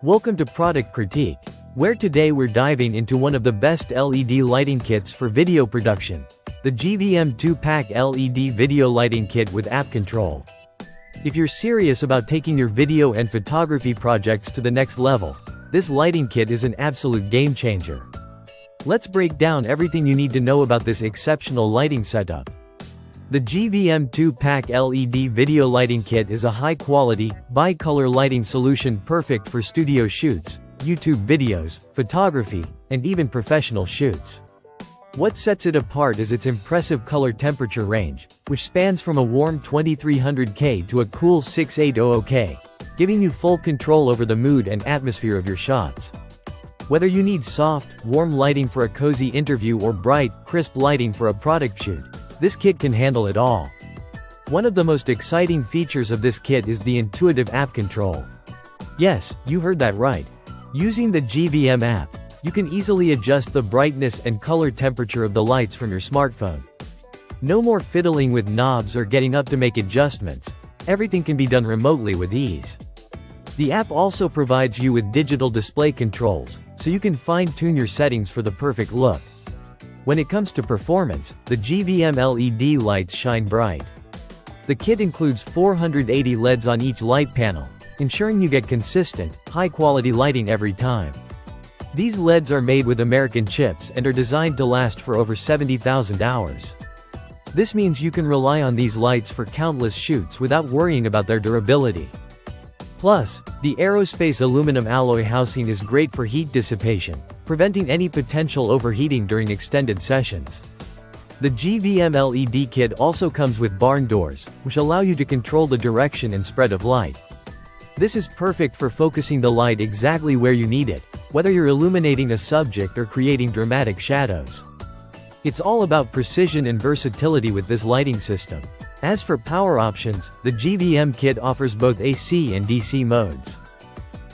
Welcome to Product Critique, where today we're diving into one of the best LED lighting kits for video production, the Gvm 2-pack LED video lighting kit with app control. If you're serious about taking your video and photography projects to the next level, this lighting kit is an absolute game changer. Let's break down everything you need to know about this exceptional lighting setup. The Gvm 2-pack LED video lighting kit is a high-quality, bi-color lighting solution perfect for studio shoots, YouTube videos, photography, and even professional shoots. What sets it apart is its impressive color temperature range, which spans from a warm 2300K to a cool 6800K, giving you full control over the mood and atmosphere of your shots. Whether you need soft, warm lighting for a cozy interview or bright, crisp lighting for a product shoot, this kit can handle it all. One of the most exciting features of this kit is the intuitive app control. Yes, you heard that right. Using the Gvm app, you can easily adjust the brightness and color temperature of the lights from your smartphone. No more fiddling with knobs or getting up to make adjustments. Everything can be done remotely with ease. The app also provides you with digital display controls, so you can fine-tune your settings for the perfect look. When it comes to performance, the Gvm LED lights shine bright. The kit includes 480 LEDs on each light panel, ensuring you get consistent, high-quality lighting every time. These LEDs are made with American chips and are designed to last for over 70,000 hours. This means you can rely on these lights for countless shoots without worrying about their durability. Plus, the aerospace aluminum alloy housing is great for heat dissipation, preventing any potential overheating during extended sessions. The Gvm LED kit also comes with barn doors, which allow you to control the direction and spread of light. This is perfect for focusing the light exactly where you need it, whether you're illuminating a subject or creating dramatic shadows. It's all about precision and versatility with this lighting system. As for power options, the Gvm kit offers both AC and DC modes.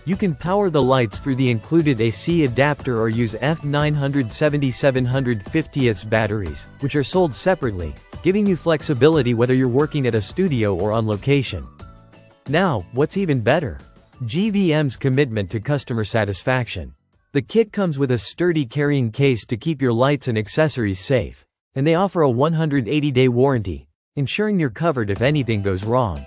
You can power the lights through the included AC adapter or use F970 750 batteries, which are sold separately, giving you flexibility whether you're working at a studio or on location. Now, what's even better? Gvm's commitment to customer satisfaction. The kit comes with a sturdy carrying case to keep your lights and accessories safe, and they offer a 180-day warranty, ensuring you're covered if anything goes wrong.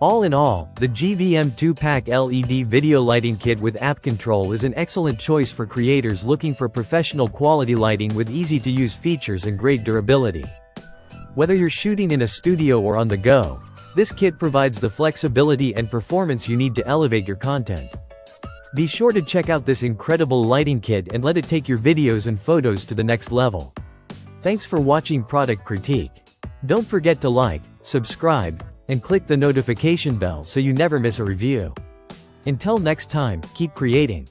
All in all, the Gvm 2-pack LED video lighting kit with app control is an excellent choice for creators looking for professional quality lighting with easy-to-use features and great durability. Whether you're shooting in a studio or on the go, this kit provides the flexibility and performance you need to elevate your content. Be sure to check out this incredible lighting kit and let it take your videos and photos to the next level. Thanks for watching Product Critique. Don't forget to like, subscribe, and click the notification bell so you never miss a review. Until next time, keep creating.